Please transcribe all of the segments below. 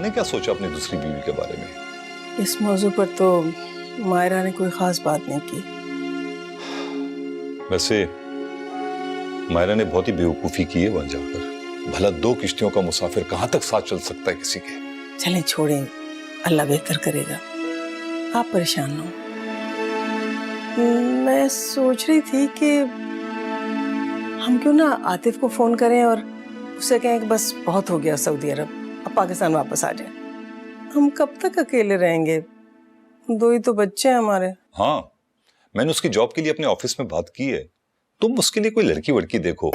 ने क्या सोचा अपनी दूसरी बीवी के बारे में? इस मौजू पर तो मायरा ने कोई खास बात नहीं की। वैसे मायरा ने बहुत ही बेवकूफी की है वहां जाकर। भला दो किश्तियों का मुसाफिर कहां तक साथ चल सकता है किसी के? चलें छोड़ें, अल्लाह बेहतर करेगा, आप परेशान ना हो। मैं सोच रही थी कि हम क्यों ना आतिफ को फोन करें और उससे कहें कि बस बहुत हो गया सऊदी अरब, अब पाकिस्तान वापस आ जाए। हम कब तक अकेले रहेंगे, दो ही तो बच्चे हैं हमारे। हाँ, मैंने उसकी जॉब के लिए अपने ऑफिस में बात की है। तुम उसके लिए कोई लड़की वड़की देखो।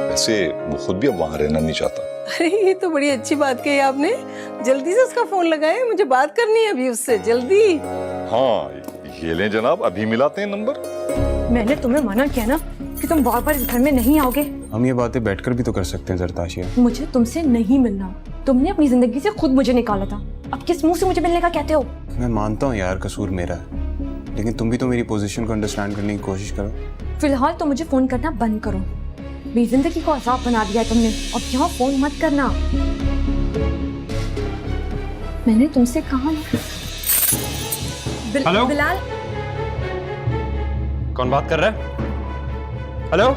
वैसे वो खुद भी अब वहां रहना नहीं चाहता। अरे ये तो बड़ी अच्छी बात कही आपने। जल्दी से उसका फोन लगाएं, मुझे बात करनी है अभी उससे, जल्दी। हाँ, ये लें जनाब, अभी मिलाते हैं नंबर। मैंने तुम्हें मना किया ना कि तुम बार-बार इस घर में नहीं आओगे। हम ये बातें बैठकर भी तो कर सकते हैं जरताशिया। मुझे तुमसे नहीं मिलना। तुमने अपनी जिंदगी से खुद मुझे निकाला था, अब किस मुंह से मुझे मिलने का कहते हो? मैं मानता हूँ यार कसूर मेरा है, लेकिन तुम भी तो मेरी पोजीशन को अंडरस्टैंड करने की कोशिश करो। फिलहाल तो मुझे फोन करना बंद करो। मेरी जिंदगी को अजाब बना दिया है तुमने, अब यहाँ फोन मत करना। मैंने तुमसे कहा हेलो? बिलाल, कौन बात कर रहा है? हेलो?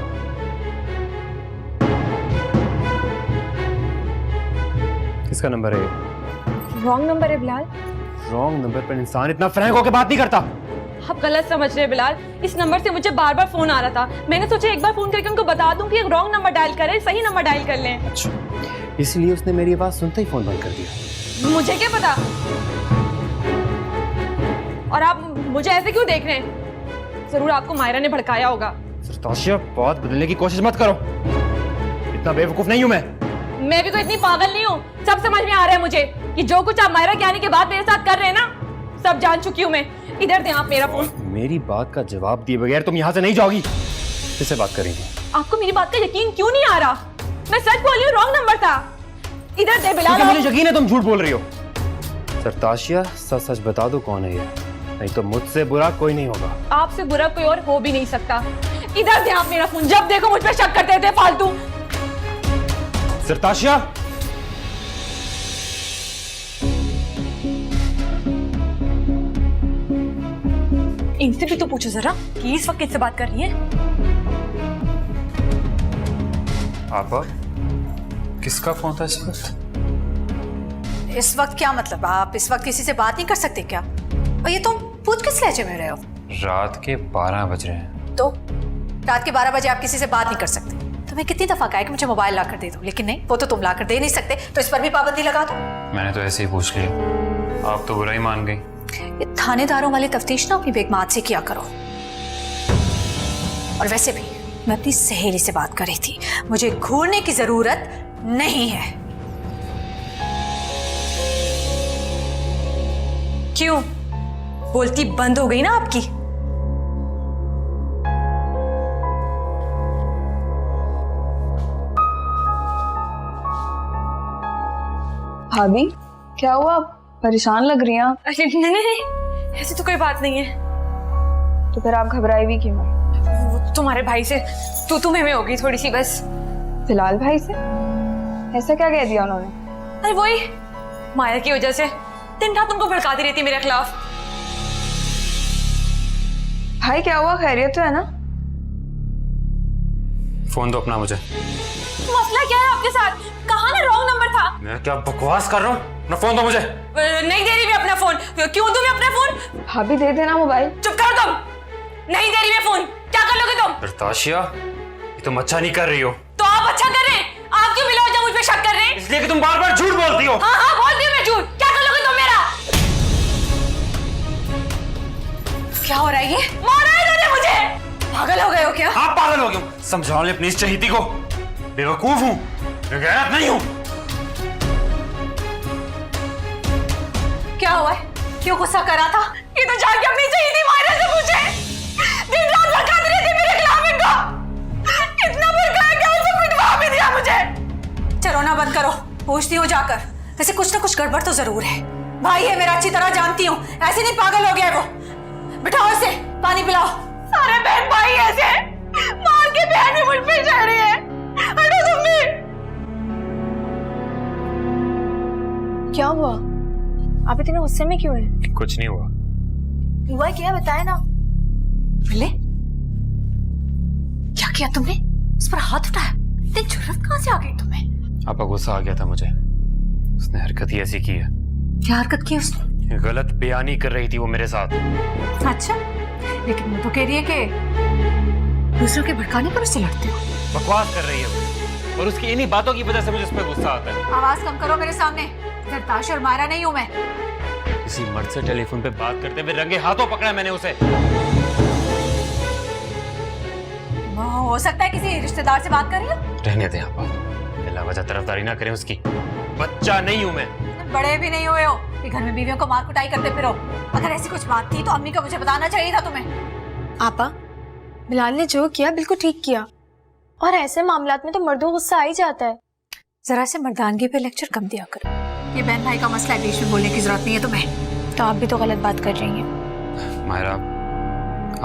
किसका नंबर है? रॉन्ग नंबर है बिलाल। रॉन्ग नंबर पर इंसान इतना फ्रैंक होकर बात नहीं करता। आप गलत समझ रहे हैं बिलाल। इस नंबर से मुझे बार बार फोन आ रहा था। मैंने सोचा एक बार फोन करके उनको बता दूं कि एक रॉन्ग नंबर डायल करें, सही नंबर डायल कर लें। अच्छा, इसलिए उसने मेरी आवाज सुनते ही फोन बंद कर दिया। मुझे क्या पता? और आप मुझे ऐसे क्यों देख रहे हैं? जरूर आपको मायरा ने भड़काया होगा। सरताशिया, बात बदलने की कोशिश मत करो। इतना बेवकूफ नहीं हूं मैं भी कोई इतनी पागल नहीं हूँ। सब समझ में आ रहा है मुझे कि जो कुछ आप मायरा के आने के बाद मेरे साथ कर रहे हैं ना, सब जान चुकी हूँ मैं। इधर दें आप मेरा फोन। मेरी बात का जवाब दिए बगैर तुम यहाँ से नहीं जाओगी। किससे बात करेंगे? आपको मेरी बात का यकीन क्यों नहीं आ रहा? मैं सच बोल रही हूँ, रॉन्ग नंबर था। इधर दे बिलाल। मुझे यकीन है तुम झूठ बोल रही हो। सरताशिया, सच सच बता दो कौन है ये, नहीं तो मुझसे बुरा कोई नहीं होगा। आपसे बुरा कोई और हो भी नहीं सकता। इधर दे आप मेरा फोन। जब देखो मुझ पे शक करते थे फालतू। सरताशिया, इनसे भी तो पूछो जरा कि इस वक्त किससे बात कर रही है। आपा, किसका फोन था इस वक्त? इस वक्त क्या मतलब? आप इस वक्त किसी से बात नहीं कर सकते क्या? और ये तुम पूछ किस लहजे में रहे हो? रात के 12 बज रहे हैं। तो रात के 12 बजे आप किसी से बात नहीं कर सकते। तुम्हें कितनी दफा कहा है कि मुझे मोबाइल ला कर दे दो, लेकिन नहीं, वो तो तुम ला कर दे नहीं सकते, तो इस पर भी पाबंदी लगा दो। मैंने तो ऐसे ही पूछ लिया, आप तो बुरा ही मान गई। ये थानेदारों वाली तफ्तीश ना अपनी बेगमात से किया करो। और वैसे भी मैं अपनी सहेली से बात कर रही थी, मुझे घूरने की जरूरत नहीं है। क्यों बोलती बंद हो गई ना आपकी? भाभी क्या हुआ, आप परेशान लग रही हैं आप? अरे नहीं, ऐसी तो कोई बात नहीं है। तो फिर आप घबराई भी क्यों? वो तुम्हारे भाई से तुम्हें में होगी थोड़ी सी बस। फिलहाल भाई से ऐसा क्या कह दिया उन्होंने? अरे वही माया की वजह से दिन रात तुमको भड़काती रहती मेरे खिलाफ। भाई क्या हुआ, खैरियत तो है ना? फोन दो अपना मुझे। मसला क्या है आपके साथ? कहाँ ना रॉन्ग नंबर था? मैं क्या बकवास कर रहा हूँ? अपना फोन दो मुझे। नहीं दे रही मैं अपना फोन। क्यों दूं मैं अपना फोन? भाभी दे देना मोबाइल। चुप करो तुम। नहीं दे रही मैं फोन। क्या कर लोगे तुम? सरताशिया, ये तुम अच्छा नहीं कर रही हो। तो आप अच्छा कर रहे हैं। आप क्यों मिला मुझ पे शक कर रहे हैं? इसलिए कि तुम बार बार झूठ बोलती हो। हाँ हाँ बोलती हूँ मैं झूठ। क्या कर लोगे तुम मेरा? क्या हो रहा है ये? मारा है इन्होंने मुझे। पागल हो गए हो क्या? आप पागल हो गए। समझाओ अपनी इस चहेती को, बेवकूफ हूँ, गैरत नहीं हूँ। क्या हुआ है? क्यों गुस्सा करा था? ये तो जाके अपनी चहेती मायरा से पूछे। दिन रात भड़काती रहती मेरे खिलाफ इनको। इतना भड़काया कि उसे पिटवा भी दिया मुझे। चलो ना बंद करो, पूछती हूँ जाकर। वैसे कुछ ना कुछ गड़बड़ तो जरूर है। भाई है मेरा, अच्छी तरह जानती हूँ, ऐसे नहीं पागल हो गया है वो। बिठाओ इसे, पानी पिलाओ। सारे बहन भाई ऐसे मार के बहन भी मुझ पे चढ़ रही है। हटो तुम भी। हुआ? आप इतने गुस्से में क्यों हैं? कुछ नहीं हुआ। हुआ क्या, बताए ना। मिले, क्या किया तुमने? उस पर हाथ उठाया? इतनी जुर्रत कहाँ से आ गई तुम्हें? आपा गुस्सा आ गया था मुझे, उसने हरकत ही ऐसी की है। क्या हरकत की उसने? गलत बयानी कर रही थी वो मेरे साथ। अच्छा, लेकिन वो तो कह रही है कि दूसरों के भड़काने पर उससे लड़ते हो। बकवास कर रही है वो, और उसकी इन्हीं बातों की वजह से मुझे उस पर गुस्सा आता है। आवाज कम करो मेरे सामने। जरताश और मायरा नहीं हूं मैं। किसी मर्द से टेलीफोन पे बात करते हुए रंगे हाथों पकड़ा मैंने उसे। हो सकता है किसी रिश्तेदार से बात कर रही हो। रहने दे आपा, बिला वजह तरफदारी ना करें उसकी। बच्चा नहीं हूं मैं। बड़े भी नहीं हुए हो कि घर में बीवियों को मार कुटाई करते फिरो। अगर ऐसी कुछ बात थी तो अम्मी को मुझे बताना चाहिए था तुम्हें। आपा, बिलाल ने जो किया बिल्कुल ठीक किया, और ऐसे मामलात में तो मर्दों को गुस्सा आ ही जाता है। जरा से मर्दानगी पे लेक्चर कम दिया करो। ये बहन भाई का मसला है, बीच में बोलने की जरूरत नहीं है तुम्हें। तो आप भी तो गलत बात कर रही हैं। मायरा,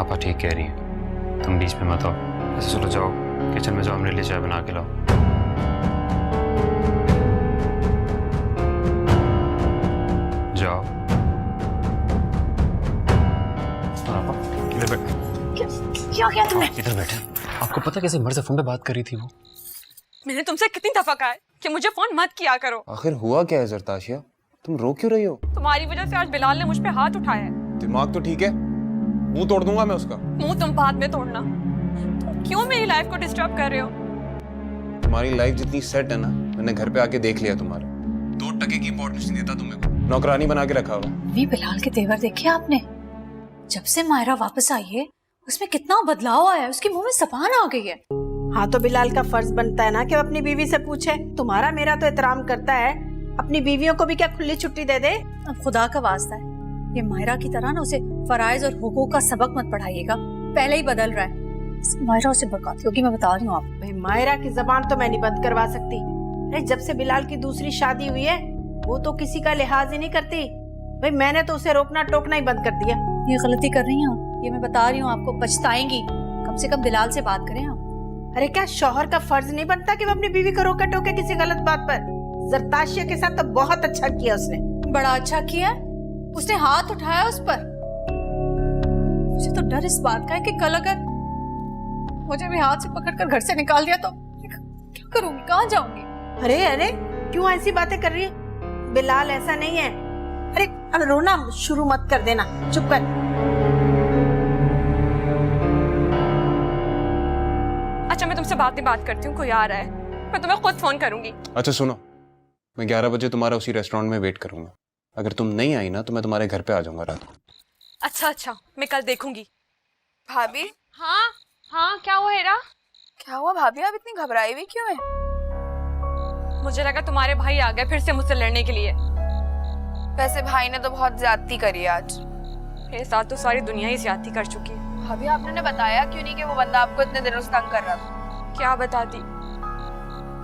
आपा ठीक कह रही है, तुम बीच में मत आओ। ऐसे चलो जाओ किचन में, जाओ मेरे लिए चाय बना के लाओ। जाओ। इधर बैठ। क्या किया तुमने? इधर बैठे। आपको पता कैसे मर्द से फोन पे बात कर रही थी वो? मैंने तुमसे कितनी दफा कहा है कि मुझे फोन मत किया करो। आखिर हुआ क्या है जरताशिया? तुम रो क्यों रही हो? तुम्हारी वजह से आज बिलाल ने मुझ पे हाथ उठाया है। दिमाग तो ठीक है? मुंह तोड़ दूंगा मैं उसका। मुंह तुम बाद में तोड़ना। तुम क्यों मेरी लाइफ को डिस्टर्ब कर रहे हो? तुम्हारी लाइफ जितनी सेट है ना, मैंने घर पे आके देख लिया तुम्हारा। 2% की इंपॉर्टेंस नहीं देता तुम्हें को। नौकरानी बना के रखा हुआ। भी बिलाल के तेवर देखे आपने? जब से मायरा वापस आई है उसमें कितना बदलाव आया है। उसके मुंह में जबान आ गई है। हाँ, तो बिलाल का फर्ज बनता है ना कि वो अपनी बीवी से पूछे। तुम्हारा मेरा तो एहतराम करता है, अपनी बीवियों को भी क्या खुली छुट्टी दे दे? अब खुदा का वास्ता है, ये मायरा की तरह ना उसे फराइज और हुकूक का सबक मत पढ़ाइएगा। पहले ही बदल रहा है। मायरा उसे बरकाती होगी, मैं बता रही हूँ आपको। भाई, मायरा की जबान तो मैं नहीं बंद करवा सकती। अरे जब से बिलाल की दूसरी शादी हुई है वो तो किसी का लिहाज ही नहीं करती। भाई मैंने तो उसे रोकना टोकना ही बंद कर दिया। ये गलती कर रही हैं आप, ये मैं बता रही हूँ आपको। पछताएंगी। कम से कम बिलाल से बात करें आप। अरे क्या शौहर का फर्ज नहीं बनता कि वो अपनी बीवी को रोके टोके किसी गलत बात पर? जरताशिया के साथ तो बहुत अच्छा किया उसने। बड़ा अच्छा किया, उसने हाथ उठाया उस पर। मुझे तो डर इस बात का है कि कल अगर मुझे भी हाथ से पकड़कर घर से निकाल दिया तो क्या करूंगी, कहाँ जाऊंगी? अरे अरे, क्यों ऐसी बातें कर रही है? बिलाल ऐसा नहीं है। अरे अब रोना शुरू मत कर देना, चुप कर। अच्छा, मैं तुमसे बात करती हूँ, कोई आ रहा है, मैं तुम्हें खुद फोन करूंगी। अच्छा सुनो, मैं 11 बजे तुम्हारा उसी रेस्टोरेंट में वेट करूंगा। अगर तुम नहीं आई ना तो मैं तुम्हारे घर पे आ जाऊंगा रात को। अच्छा, मैं कल देखूंगी। भाभी, हाँ, क्या हुआ हेरा? क्या हुआ भाभी? आप इतनी घबराई हुई क्यों है? मुझे लगा तुम्हारे भाई आ गए फिर से मुझसे लड़ने के लिए। वैसे भाई ने तो बहुत ज्यादती करी आज। मेरे साथ तो सारी दुनिया ही ज्यादती कर चुकी है। भाभी, आपने बताया क्यों नहीं कि वो बंदा आपको इतने दिनों से तंग कर रहा था? क्या बताती?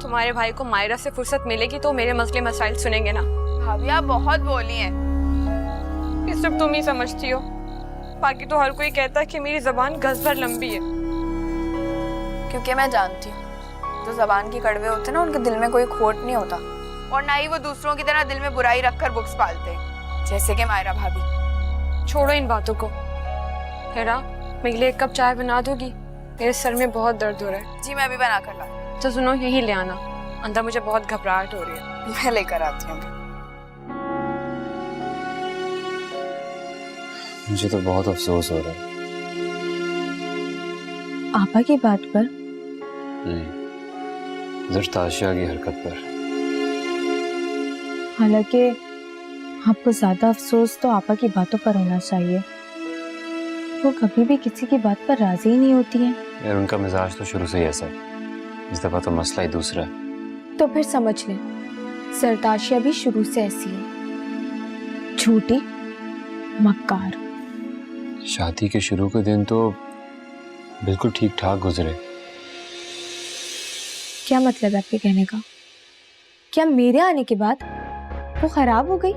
तुम्हारे भाई को मायरा से फुर्सत मिलेगी तो मेरे मसले मसाइल सुनेंगे ना। भाभी, आप बहुत बोली हैं। ये सब तुम ही समझती हो, बाकी तो हर कोई कहता है कि मेरी जबान गज भर लंबी है। क्योंकि मैं जानती हूँ जो जबान की कड़वे होते हैं ना, उनके दिल में कोई खोट नहीं होता, और ना ही वो दूसरों की तरह दिल में बुराई रखकर बुक्स पालते, जैसे कि मायरा भाभी। छोड़ो इन बातों को। हेरा, मेरे लिए 1 कप चाय बना दोगी? मेरे सर में बहुत दर्द हो रहा है। जी मैं अभी बना कर लाऊं। तो सुनो, यही ले आना, अंदर मुझे बहुत घबराहट हो रही है। मैं लेकर आती हूँ। मुझे तो बहुत अफसोस हो रहा है। आपा की बात पर? नहीं, जरताशिया की हरकत पर। हालांकि आपको ज्यादा अफसोस तो आपा की बातों पर होना चाहिए। वो कभी भी किसी की बात पर राजी ही नहीं होती हैं। यार, उनका मिजाज तो शुरू से ही ऐसा है। इस दफा तो मसला ही दूसरा है। तो फिर समझ लें, जरताशिया भी शुरू से ऐसी है, झूठी, मक्कार। शादी के शुरू के दिन तो बिल्कुल ठीक ठाक गुजरे। क्या मतलब है आपके कहने का? क्या मेरे आने के बाद वो खराब हो गई?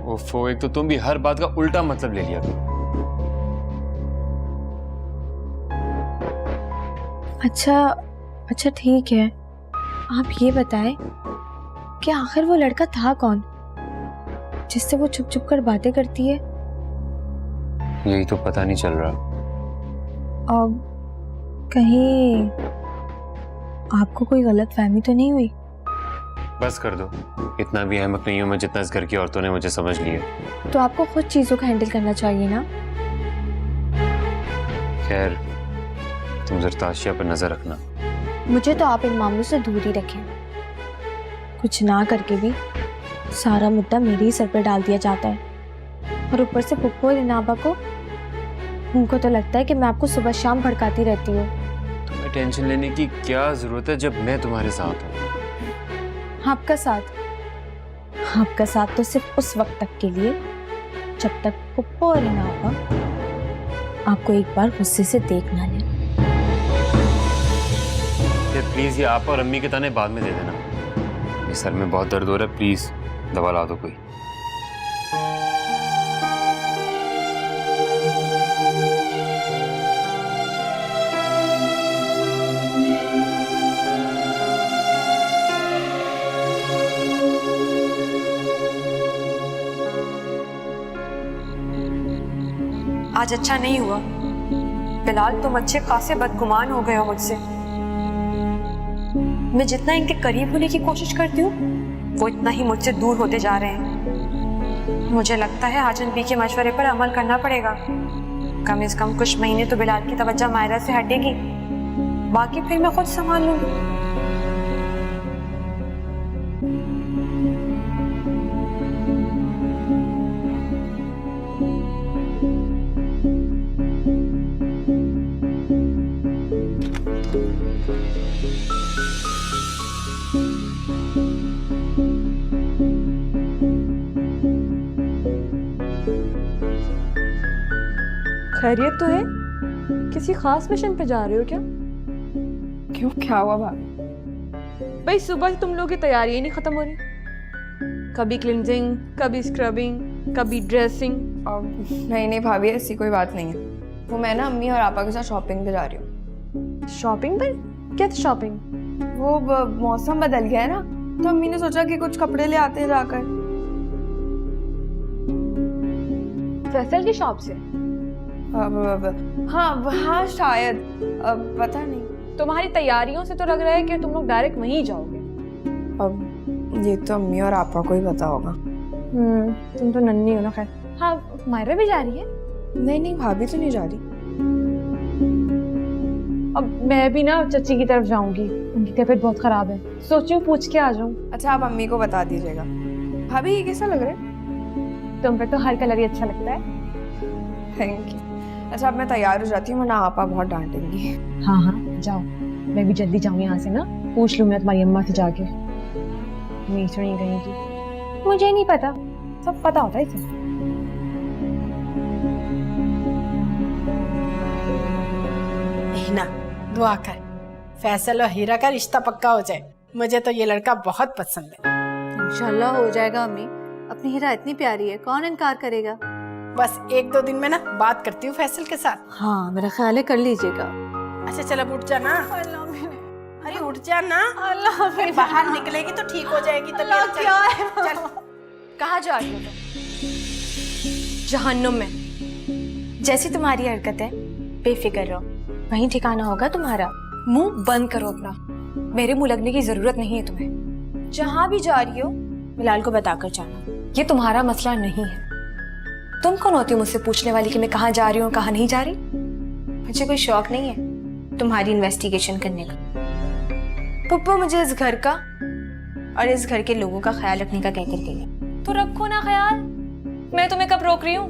ओफो, एक तो तुम भी हर बात का उल्टा मतलब ले लिया तुम। अच्छा ठीक है, आप ये बताएं कि आखिर वो लड़का था कौन जिससे वो छुप छुप कर बातें करती है। यही तो पता नहीं चल रहा। और कहीं आपको कोई गलत फहमी तो नहीं हुई? बस कर दो, इतना भी अहमक नहीं हूं मैं जितना इस घर की औरतों ने मुझे समझ लिया। तो आपको खुद चीजों का हैंडल करना चाहिए ना। खैर, तुम जरताशिया पर नजर रखना। मुझे तो आप इन मामलों से दूर ही रखें। कुछ ना करके भी सारा मुद्दा मेरे ही सर पर डाल दिया जाता है, और ऊपर से पुप्पो और इनाबा को, उनको तो लगता है कि मैं आपको सुबह शाम भड़काती रहती हूँ। तुम्हें टेंशन लेने की क्या जरूरत है जब मैं तुम्हारे साथ हूँ। आपका साथ तो सिर्फ उस वक्त तक के लिए जब तक पुप्पो और इनाबा आपको एक बार गुस्से से देख ना ले। प्लीज ये आप और अम्मी के ताने बाद में दे देना। मेरे सर में बहुत दर्द हो रहा है, प्लीज दवा ला दो कोई। आज अच्छा नहीं हुआ बिलाल, तुम अच्छे खासे बदगुमान हो गए हो मुझसे। मैं जितना इनके करीब होने की कोशिश करती हूँ वो इतना ही मुझसे दूर होते जा रहे हैं। मुझे लगता है आज बी के मशवरे पर अमल करना पड़ेगा। कम से कम कुछ महीने तो बिलाल की तवज्जो मायरा से हटेगी, बाकी फिर मैं खुद संभाल लूंगी। खैरियत तो है? किसी खास मिशन पे जा रहे हो क्या? क्यों, क्या हुआ भाभी? भाई सुबह से तुम लोगों की तैयारी ही नहीं खत्म हो रही। कभी क्लिनजिंग, कभी स्क्रबिंग, कभी ड्रेसिंग। नहीं भाभी, ऐसी कोई बात नहीं है। वो मैं ना अम्मी और आपा के साथ शॉपिंग पे जा रही हूँ। शॉपिंग पर? क्या शॉपिंग? वो मौसम बदल गया है ना, तो अम्मी ने सोचा कि कुछ कपड़े ले आते हैं जाकर। फैसल की शॉप से? हाँ शायद, पता नहीं। तुम्हारी तैयारियों से तो लग रहा है कि तुम लोग डायरेक्ट वहीं जाओगे। अब ये तो अम्मी और आपा को ही पता होगा। तुम तो नन्ही हो ना। खैर, हाँ मायरा भी जा रही है? नहीं भाभी तो नहीं जा रही। अब मैं भी ना चची की तरफ जाऊंगी, उनकी तबीयत बहुत खराब है, सोची हूँ पूछ के आ जाऊँ। अच्छा, आप अम्मी को बता दीजिएगा। भाभी ये कैसा लग रहा है? तुम पे तो हर कलर ही अच्छा लगता है। Thank you. अच्छा, अब मैं तैयार हो जाती हूँ, वरना आपा बहुत डांटेंगी। हाँ जाओ, मैं भी जल्दी जाऊँ यहाँ से ना। पूछ लूँ मैं तुम्हारी अम्मा से जाके, नीचे नहीं कहेंगी। मुझे नहीं पता, सब पता होता है इसे। ना दुआ कर फैसल और हीरा का रिश्ता पक्का हो जाए। मुझे तो ये लड़का बहुत पसंद है। इंशाल्लाह हो जाएगा अम्मी, अपनी हीरा इतनी प्यारी है, कौन इनकार करेगा। बस 1-2 दिन में ना बात करती हूँ फैसल के साथ। हाँ मेरा ख्याल है कर लीजिएगा। अच्छा चल, अब उठ जाना। अरे उठ जाना, अल्लाह बाहर निकलेगी तो ठीक हो जाएगी। तो क्या है? चल। कहाँ जा रही हो तुम? जहन्नुम में। जैसी तुम्हारी हरकत है, बेफिक्र रहो, वहीं ठिकाना होगा तुम्हारा। मुंह बंद करो अपना, मेरे मुंह लगने की जरूरत नहीं है तुम्हें। जहां भी जा रही हो बिलाल को बताकर जाना, ये तुम्हारा मसला नहीं है। तुम कौन होती हो मुझसे पूछने वाली कि मैं कहाँ जा रही हूँ कहाँ नहीं जा रही? मुझे कोई शौक नहीं है तुम्हारी इन्वेस्टिगेशन करने का। पुप्पो मुझे इस घर का और इस घर के लोगों का ख्याल रखने का कहकर गई है, तो रखो ना ख्याल। मैं तुम्हें कब रोक रही हूँ?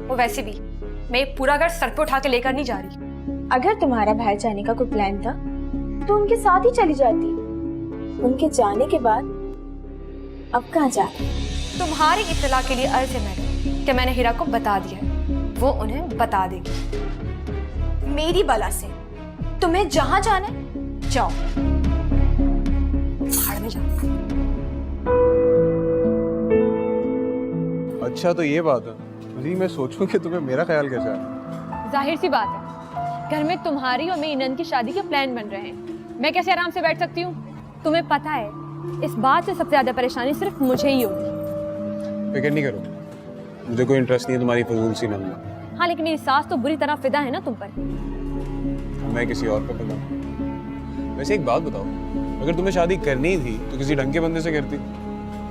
वो वैसे भी मैं पूरा घर सर पे उठा के लेकर नहीं जा रही। अगर तुम्हारा बाहर जाने का कोई प्लान था तो उनके साथ ही चली जाती। उनके जाने के बाद अब कहाँ जा रही? तुम्हारी इत्तला के लिए अर्ज है मैडम कि मैंने हीरा को बता दिया है, वो उन्हें बता देगी। मेरी बला से तुम्हें जहां जाना है जाओ, भाड़ में जाओ। अच्छा तो ये बात है। अरे मैं सोचूं कि तुम्हें मेरा ख्याल कैसा है। जाहिर सी बात है, घर में तुम्हारी और मेरी नंद की शादी के प्लान बन रहे हैं, मैं कैसे आराम से बैठ सकती हूँ? तुम्हें पता है इस बात से सबसे ज्यादा परेशानी सिर्फ मुझे ही होगी। फिक्र नहीं करो, मुझे कोई इंटरेस्ट नहीं है तुम्हारी फजूल सी नम में। हाँ लेकिन मेरी सास तो बुरी तरह फिदा है ना तुम पर। मैं किसी और पे फिदा हूं। वैसे एक बात बताओ, अगर तुम्हें शादी करनी ही थी तो किसी ढंग के बंदे से करती।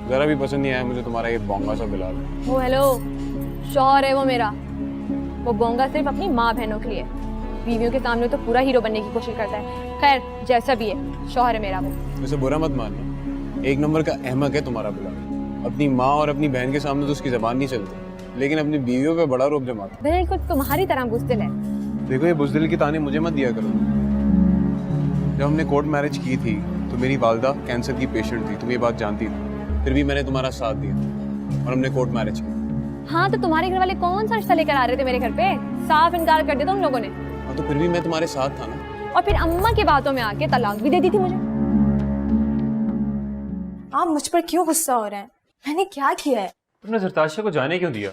जरा भी पसंद नहीं आया मुझे तुम्हारा ये बोंगा सा बिलाल। वो हेलो, शौहर है वो मेरा। वो बोंगा सिर्फ अपनी माँ बहनों के लिए, बीवियों के सामने तो पूरा हीरो बनने की कोशिश करता है। खैर जैसा भी है, शौहर है मेरा वो। वैसे बुरा मत मानना, एक नंबर का अहमक है तुम्हारा बिलाल। अपनी माँ और अपनी बहन के सामने तो उसकी जबान नहीं चलती, लेकिन अपनी बीवियों पे बड़ा रोब जमाता। बिल्कुल तुम्हारी तरह बुज़दिल है। देखो ये बुज़दिल की ताने मुझे मत दिया करो। जब हमने कोर्ट मैरिज की थी तो मेरी वालदा कैंसर की पेशेंट थी, तुम ये बात जानती थी, फिर भी मैंने तुम्हारा साथ दिया और हमने कोर्ट मैरिज की। हाँ तो तुम्हारे घर वाले कौन सा रिश्ता लेकर आ रहे थे मेरे घर पे? साफ इनकार कर दिया था उन लोगों ने। हाँ तो फिर भी मैं तुम्हारे साथ था ना। और फिर अम्मा की बातों में आके तलाक भी दे दी थी मुझे। आप मुझ पर क्यों गुस्सा हो रहे हैं? मैंने क्या किया है? तुमने सरताशिया को जाने क्यों दिया?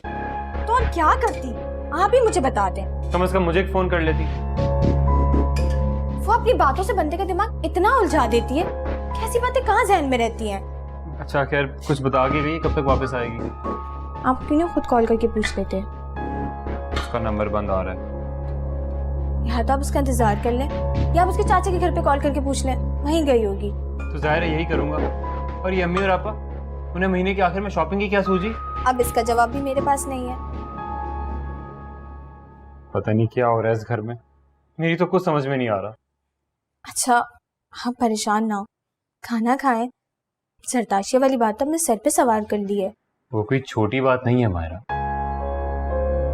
तो और क्या करती? आप ही मुझे बता दें। कम से कम मुझे एक फोन कर लेती। वो अपनी बातों से बंदे का दिमाग इतना उलझा देती है, कैसी बातें कहाँ जहन में रहती हैं? अच्छा खैर, कुछ बता के गई, कब तक वापस आएगी? आप क्यों ना खुद कॉल करके पूछ लेते? उसका नंबर बंद आ रहा है। या तो आप उसका इंतजार कर लें या आप उसके चाचा के घर पे कॉल करके पूछ लें, वहीं गई होगी। तो जाहिर है यही करूंगा। और ये अम्मी और आपा, उन्हें महीने के आखिर में शॉपिंग की क्या सूझी? अब इसका जवाब भी मेरे पास नहीं है। पता नहीं क्या हो रहा है इस घर में, मेरी तो कुछ समझ में नहीं आ रहा। अच्छा आप परेशान ना हो, खाना खाएं। सरताशिया वाली बात तो हमने सर पे सवार कर ली है। वो कोई छोटी बात नहीं है मायरा।